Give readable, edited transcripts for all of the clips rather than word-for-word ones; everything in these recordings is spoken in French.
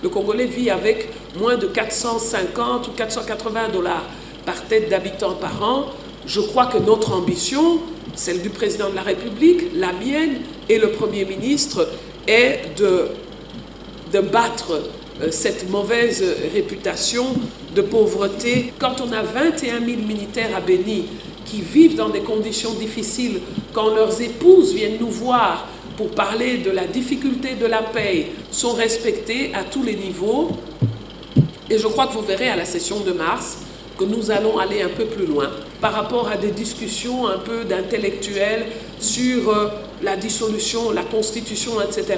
le Congolais vit avec moins de 450 ou 480 dollars par tête d'habitant par an. Je crois que notre ambition, celle du président de la République, la mienne et le Premier ministre, est de battre cette mauvaise réputation de pauvreté. Quand on a 21 000 militaires à Béni qui vivent dans des conditions difficiles, quand leurs épouses viennent nous voir pour parler de la difficulté de la paye, sont respectés à tous les niveaux. Et je crois que vous verrez à la session de mars que nous allons aller un peu plus loin par rapport à des discussions un peu d'intellectuels sur la dissolution, la constitution, etc.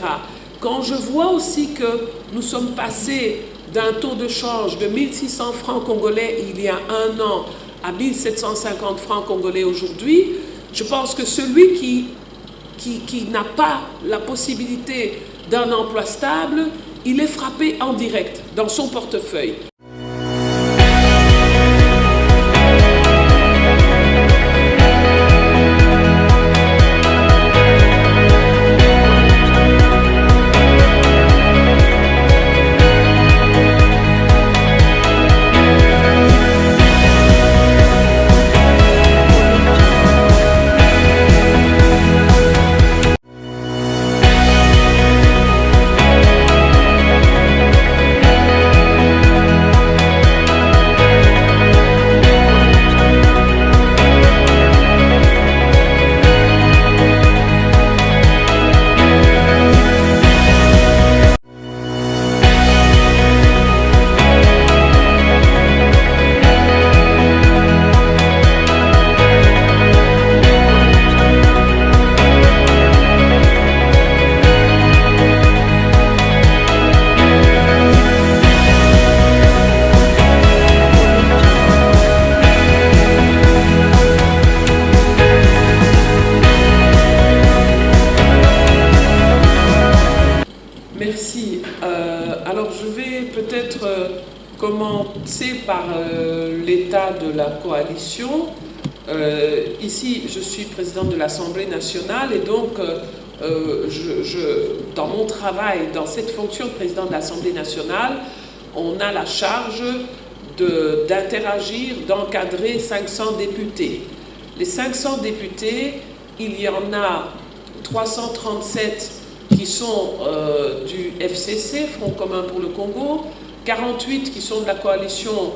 Quand je vois aussi que nous sommes passés d'un taux de change de 1600 francs congolais il y a un an à 1750 francs congolais aujourd'hui, je pense que celui qui n'a pas la possibilité d'un emploi stable, il est frappé en direct dans son portefeuille. Merci. Alors je vais peut-être commencer par l'état de la coalition. Ici, je suis présidente de l'Assemblée nationale et donc dans mon travail, dans cette fonction de président de l'Assemblée nationale, on a la charge d'interagir, d'encadrer 500 députés. Les 500 députés, il y en a 337 qui sont du FCC, Front commun pour le Congo, 48 qui sont de la coalition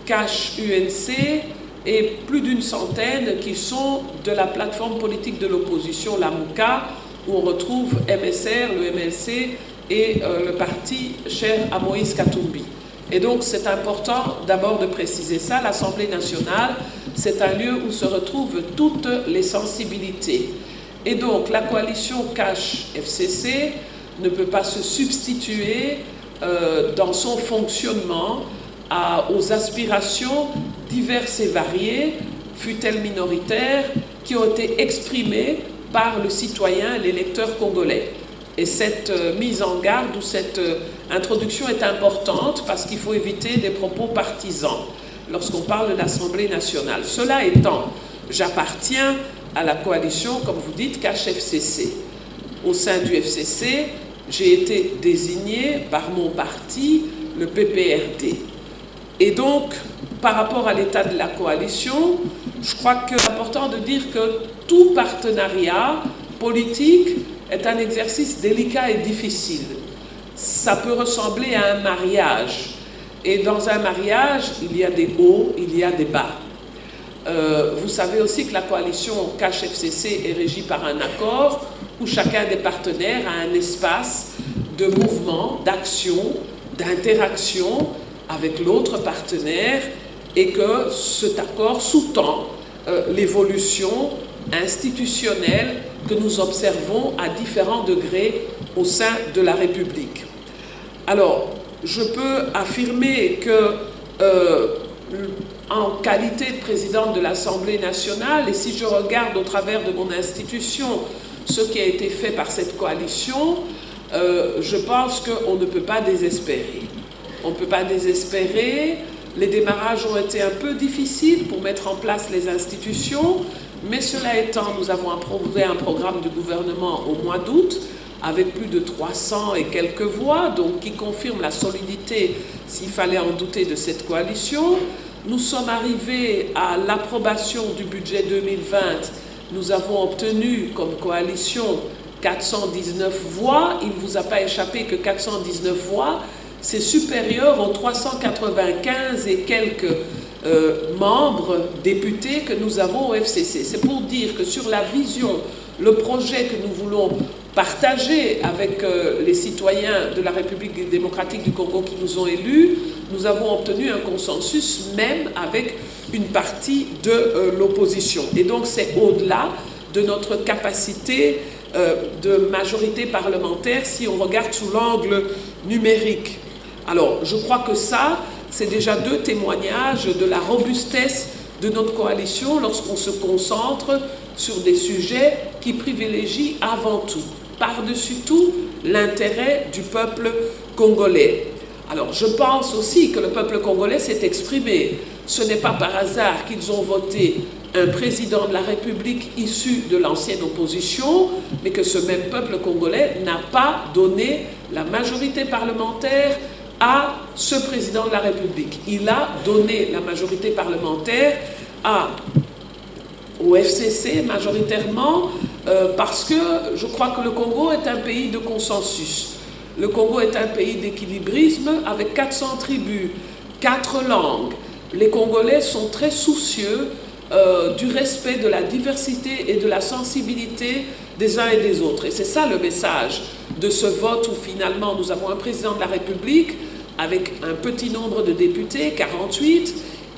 Cash-UNC et plus d'une centaine qui sont de la plateforme politique de l'opposition, la MOUCA, où on retrouve MSR, le MLC et le parti cher à Moïse Katumbi. Et donc c'est important d'abord de préciser ça. L'Assemblée nationale, c'est un lieu où se retrouvent toutes les sensibilités. Et donc, la coalition Cash-FCC ne peut pas se substituer dans son fonctionnement aux aspirations diverses et variées, fût-elles minoritaires, qui ont été exprimées par le citoyen, l'électeur congolais. Et cette mise en garde ou cette introduction est importante parce qu'il faut éviter des propos partisans lorsqu'on parle de l'Assemblée nationale. Cela étant, j'appartiens à la coalition, comme vous dites, Cash-FCC. Au sein du FCC, j'ai été désigné par mon parti, le PPRD. Et donc, par rapport à l'état de la coalition, je crois que c'est important de dire que tout partenariat politique est un exercice délicat et difficile. Ça peut ressembler à un mariage. Et dans un mariage, il y a des hauts, il y a des bas. Vous savez aussi que la coalition Cash-FCC est régie par un accord où chacun des partenaires a un espace de mouvement, d'action, d'interaction avec l'autre partenaire et que cet accord sous-tend l'évolution institutionnelle que nous observons à différents degrés au sein de la République. Alors, je peux affirmer que en qualité de présidente de l'Assemblée nationale, et si je regarde au travers de mon institution ce qui a été fait par cette coalition, je pense qu'on ne peut pas désespérer. On ne peut pas désespérer. Les démarrages ont été un peu difficiles pour mettre en place les institutions, mais cela étant, nous avons approuvé un programme de gouvernement au mois d'août avec plus de 300 et quelques voix, donc qui confirme la solidité, s'il fallait en douter, de cette coalition. Nous sommes arrivés à l'approbation du budget 2020. Nous avons obtenu comme coalition 419 voix. Il ne vous a pas échappé que 419 voix, c'est supérieur aux 395 et quelques membres députés que nous avons au FCC. C'est pour dire que sur la vision, le projet que nous voulons partager avec les citoyens de la République démocratique du Congo qui nous ont élus, nous avons obtenu un consensus même avec une partie de l'opposition. Et donc c'est au-delà de notre capacité de majorité parlementaire si on regarde sous l'angle numérique. Alors je crois que ça, c'est déjà deux témoignages de la robustesse de notre coalition lorsqu'on se concentre sur des sujets qui privilégient avant tout, par-dessus tout, l'intérêt du peuple congolais. Alors je pense aussi que le peuple congolais s'est exprimé. Ce n'est pas par hasard qu'ils ont voté un président de la République issu de l'ancienne opposition, mais que ce même peuple congolais n'a pas donné la majorité parlementaire à ce président de la République. Il a donné la majorité parlementaire au FCC majoritairement parce que je crois que le Congo est un pays de consensus. Le Congo est un pays d'équilibrisme avec 400 tribus, 4 langues. Les Congolais sont très soucieux du respect de la diversité et de la sensibilité des uns et des autres. Et c'est ça le message de ce vote où finalement nous avons un président de la République avec un petit nombre de députés, 48,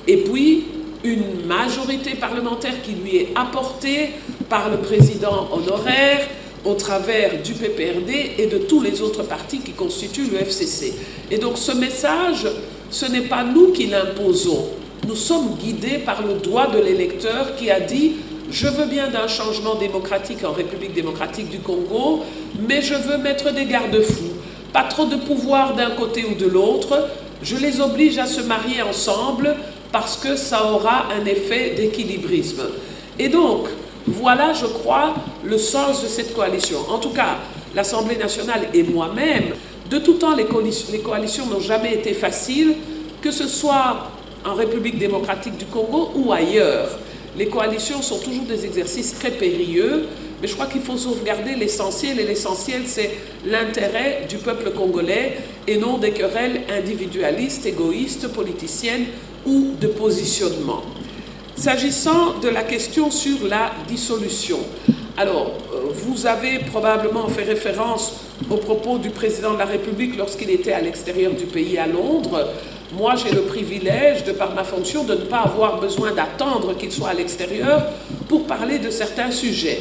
et puis une majorité parlementaire qui lui est apportée par le président honoraire au travers du PPRD et de tous les autres partis qui constituent le FCC. Et donc ce message, ce n'est pas nous qui l'imposons. Nous sommes guidés par le doigt de l'électeur qui a dit « Je veux bien d'un changement démocratique en République démocratique du Congo, mais je veux mettre des garde-fous. Pas trop de pouvoir d'un côté ou de l'autre. Je les oblige à se marier ensemble parce que ça aura un effet d'équilibrisme. » Et donc, voilà, je crois, le sens de cette coalition. En tout cas, l'Assemblée nationale et moi-même, de tout temps, les coalitions n'ont jamais été faciles, que ce soit en République démocratique du Congo ou ailleurs. Les coalitions sont toujours des exercices très périlleux, mais je crois qu'il faut sauvegarder l'essentiel, et l'essentiel, c'est l'intérêt du peuple congolais et non des querelles individualistes, égoïstes, politiciennes ou de positionnement. S'agissant de la question sur la dissolution, alors, vous avez probablement fait référence aux propos du président de la République lorsqu'il était à l'extérieur du pays, à Londres. Moi, j'ai le privilège, de par ma fonction, de ne pas avoir besoin d'attendre qu'il soit à l'extérieur pour parler de certains sujets.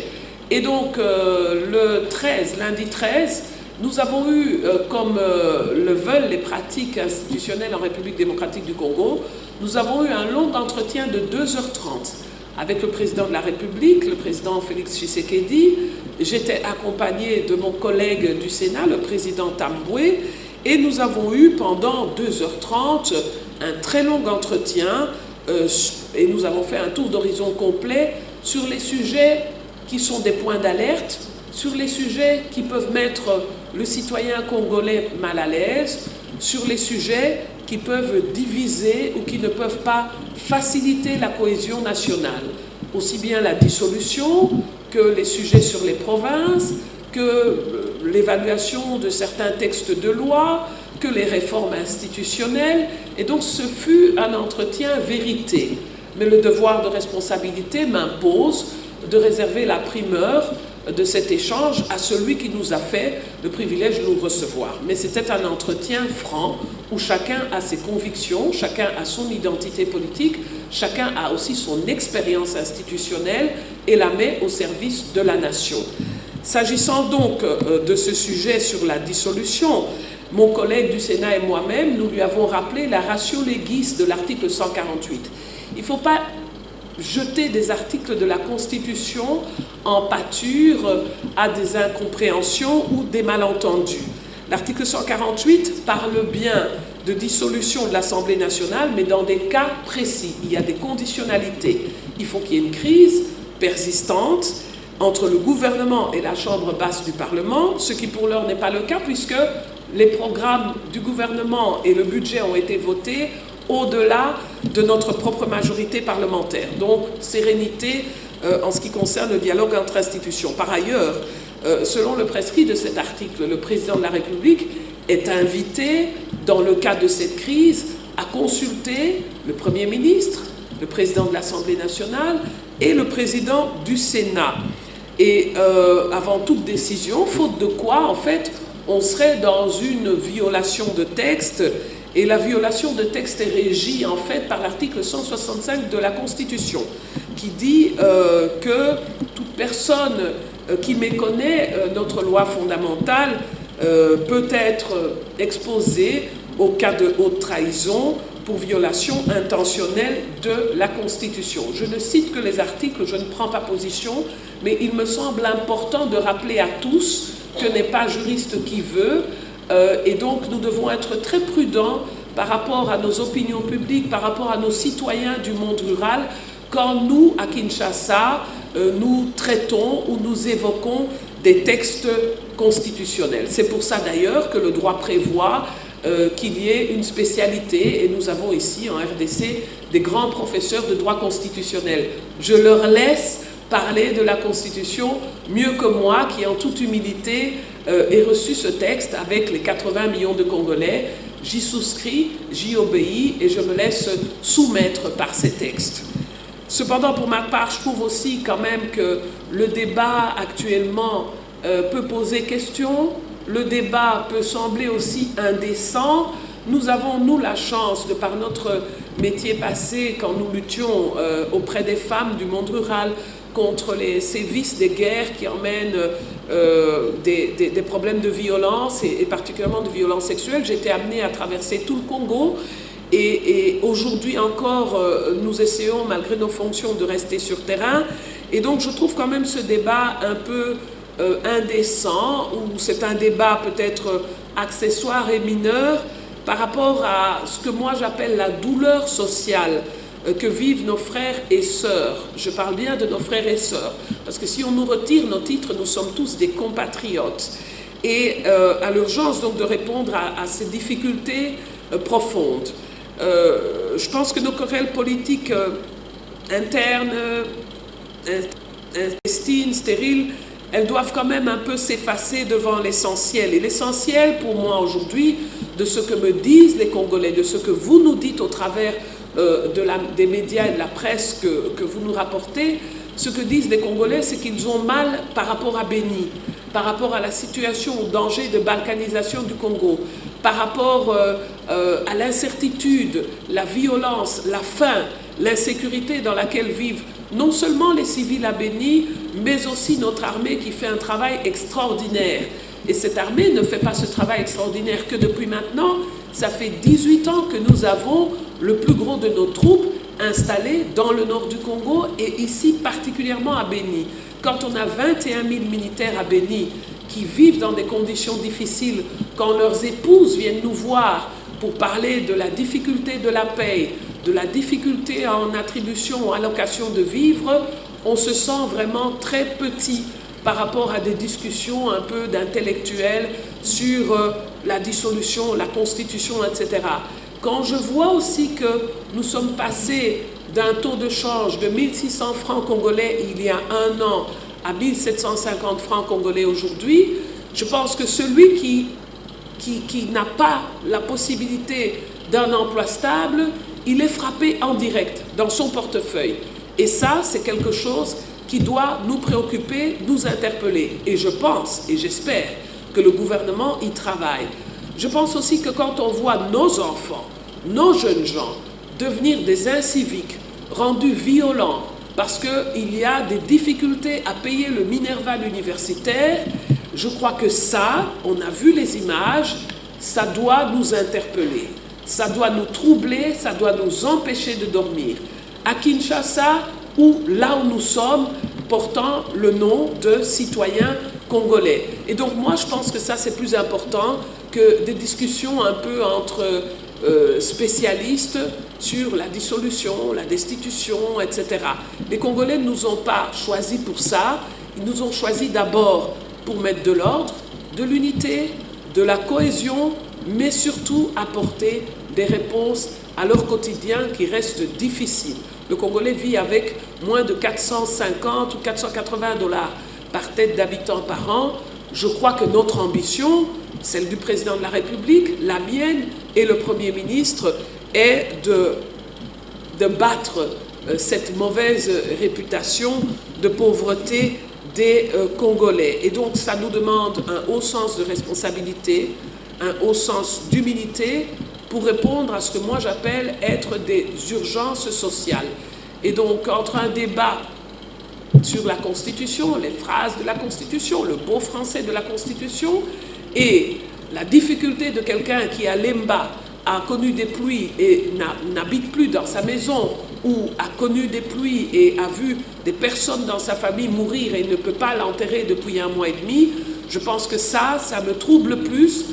Et donc, lundi 13, nous avons eu, comme le veulent les pratiques institutionnelles en République démocratique du Congo, nous avons eu un long entretien de 2h30 avec le président de la République, le président Félix Tshisekedi. J'étais accompagné de mon collègue du Sénat, le président Tamboué, et nous avons eu pendant 2h30 un très long entretien et nous avons fait un tour d'horizon complet sur les sujets qui sont des points d'alerte, sur les sujets qui peuvent mettre le citoyen congolais mal à l'aise, sur les sujets qui peuvent diviser ou qui ne peuvent pas faciliter la cohésion nationale. Aussi bien la dissolution que les sujets sur les provinces, que l'évaluation de certains textes de loi, que les réformes institutionnelles. Et donc ce fut un entretien vérité. Mais le devoir de responsabilité m'impose de réserver la primeur de cet échange à celui qui nous a fait le privilège de nous recevoir. Mais c'était un entretien franc où chacun a ses convictions, chacun a son identité politique, chacun a aussi son expérience institutionnelle et la met au service de la nation. S'agissant donc de ce sujet sur la dissolution, mon collègue du Sénat et moi-même, nous lui avons rappelé la ratio legis de l'article 148. Il ne faut pas jeter des articles de la Constitution en pâture à des incompréhensions ou des malentendus. L'article 148 parle bien de dissolution de l'Assemblée nationale, mais dans des cas précis. Il y a des conditionnalités. Il faut qu'il y ait une crise persistante, entre le gouvernement et la chambre basse du Parlement, ce qui pour l'heure n'est pas le cas puisque les programmes du gouvernement et le budget ont été votés au-delà de notre propre majorité parlementaire. Donc, sérénité en ce qui concerne le dialogue entre institutions. Par ailleurs, selon le prescrit de cet article, le président de la République est invité, dans le cas de cette crise, à consulter le Premier ministre, le président de l'Assemblée nationale et le président du Sénat. Et avant toute décision, faute de quoi, en fait, on serait dans une violation de texte. Et la violation de texte est régie, en fait, par l'article 165 de la Constitution, qui dit que toute personne qui méconnaît notre loi fondamentale peut être exposée au cas de haute trahison pour violation intentionnelle de la Constitution. Je ne cite que les articles, je ne prends pas position, mais il me semble important de rappeler à tous que n'est pas juriste qui veut, et donc nous devons être très prudents par rapport à nos opinions publiques, par rapport à nos citoyens du monde rural, quand nous, à Kinshasa, nous traitons ou nous évoquons des textes constitutionnels. C'est pour ça d'ailleurs que le droit prévoit qu'il y ait une spécialité, et nous avons ici en RDC des grands professeurs de droit constitutionnel. Je leur laisse parler de la Constitution mieux que moi, qui en toute humilité ai reçu ce texte avec les 80 millions de Congolais. J'y souscris, j'y obéis et je me laisse soumettre par ces textes. Cependant, pour ma part, je trouve aussi quand même que le débat actuellement peut poser question. Le débat peut sembler aussi indécent. Nous avons, nous, la chance, de par notre métier passé, quand nous luttions auprès des femmes du monde rural contre les sévices des guerres qui emmènent des problèmes de violence et particulièrement de violence sexuelle. J'ai été amenée à traverser tout le Congo et aujourd'hui encore, nous essayons, malgré nos fonctions, de rester sur terrain. Et donc, je trouve quand même ce débat un peu indécent, ou c'est un débat peut-être accessoire et mineur par rapport à ce que moi j'appelle la douleur sociale que vivent nos frères et sœurs. Je parle bien de nos frères et sœurs, parce que si on nous retire nos titres, nous sommes tous des compatriotes. Et à l'urgence donc de répondre à ces difficultés profondes. Je pense que nos querelles politiques internes, intestines, stériles, elles doivent quand même un peu s'effacer devant l'essentiel. Et l'essentiel pour moi aujourd'hui, de ce que me disent les Congolais, de ce que vous nous dites au travers des médias et de la presse que vous nous rapportez, ce que disent les Congolais, c'est qu'ils ont mal par rapport à Béni, par rapport à la situation, au danger de balkanisation du Congo, par rapport à l'incertitude, la violence, la faim, l'insécurité dans laquelle vivent non seulement les civils à Béni, mais aussi notre armée qui fait un travail extraordinaire. Et cette armée ne fait pas ce travail extraordinaire que depuis maintenant. Ça fait 18 ans que nous avons le plus gros de nos troupes installées dans le nord du Congo et ici particulièrement à Béni. Quand on a 21 000 militaires à Béni qui vivent dans des conditions difficiles, quand leurs épouses viennent nous voir pour parler de la difficulté de la paix, de la difficulté en attribution ou allocation de vivres, on se sent vraiment très petit par rapport à des discussions un peu d'intellectuels sur la dissolution, la constitution, etc. Quand je vois aussi que nous sommes passés d'un taux de change de 1600 francs congolais il y a un an à 1750 francs congolais aujourd'hui, je pense que celui qui n'a pas la possibilité d'un emploi stable, il est frappé en direct dans son portefeuille. Et ça, c'est quelque chose qui doit nous préoccuper, nous interpeller. Et je pense, et j'espère, que le gouvernement y travaille. Je pense aussi que quand on voit nos enfants, nos jeunes gens, devenir des inciviques, rendus violents, parce qu'il y a des difficultés à payer le Minerval universitaire, je crois que ça, on a vu les images, ça doit nous interpeller. Ça doit nous troubler, ça doit nous empêcher de dormir. À Kinshasa, ou là où nous sommes, portant le nom de citoyens congolais. Et donc moi, je pense que ça, c'est plus important que des discussions un peu entre spécialistes sur la dissolution, la destitution, etc. Les Congolais ne nous ont pas choisis pour ça. Ils nous ont choisis d'abord pour mettre de l'ordre, de l'unité, de la cohésion, mais surtout apporter des réponses à leur quotidien qui reste difficile. Le Congolais vit avec moins de 450 ou 480 $ par tête d'habitant par an. Je crois que notre ambition, celle du président de la République, la mienne et le Premier ministre, est de battre cette mauvaise réputation de pauvreté des Congolais. Et donc ça nous demande un haut sens de responsabilité, un haut sens d'humilité pour répondre à ce que moi j'appelle être des urgences sociales. Et donc entre un débat sur la Constitution, les phrases de la Constitution, le beau français de la Constitution, et la difficulté de quelqu'un qui à Lemba a connu des pluies et n'habite plus dans sa maison, ou a connu des pluies et a vu des personnes dans sa famille mourir et ne peut pas l'enterrer depuis 1 mois et demi, je pense que ça me trouble plus,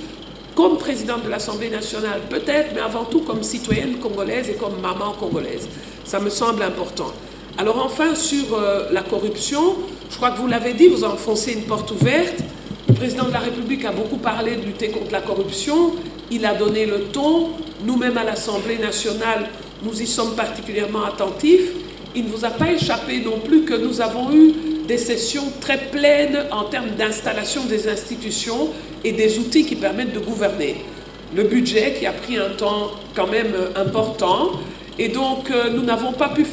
comme présidente de l'Assemblée nationale peut-être, mais avant tout comme citoyenne congolaise et comme maman congolaise. Ça me semble important. Alors enfin, sur la corruption, je crois que vous l'avez dit, vous enfoncez une porte ouverte. Le président de la République a beaucoup parlé de lutter contre la corruption. Il a donné le ton. Nous-mêmes à l'Assemblée nationale, nous y sommes particulièrement attentifs. Il ne vous a pas échappé non plus que nous avons eu des sessions très pleines en termes d'installation des institutions et des outils qui permettent de gouverner. Le budget qui a pris un temps quand même important. Et donc, nous n'avons pas pu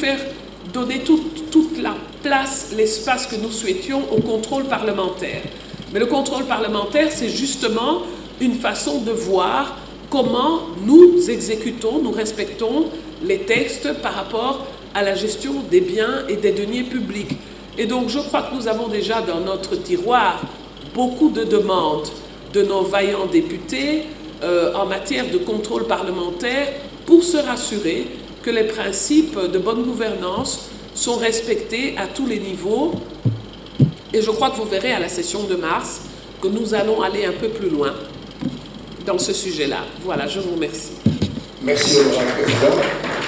donner toute la place, l'espace que nous souhaitions au contrôle parlementaire. Mais le contrôle parlementaire, c'est justement une façon de voir comment nous exécutons, nous respectons les textes par rapport à la gestion des biens et des deniers publics. Et donc, je crois que nous avons déjà dans notre tiroir beaucoup de demandes de nos vaillants députés en matière de contrôle parlementaire pour se rassurer que les principes de bonne gouvernance sont respectés à tous les niveaux. Et je crois que vous verrez à la session de mars que nous allons aller un peu plus loin dans ce sujet-là. Voilà, je vous remercie. Merci, Madame la Présidente.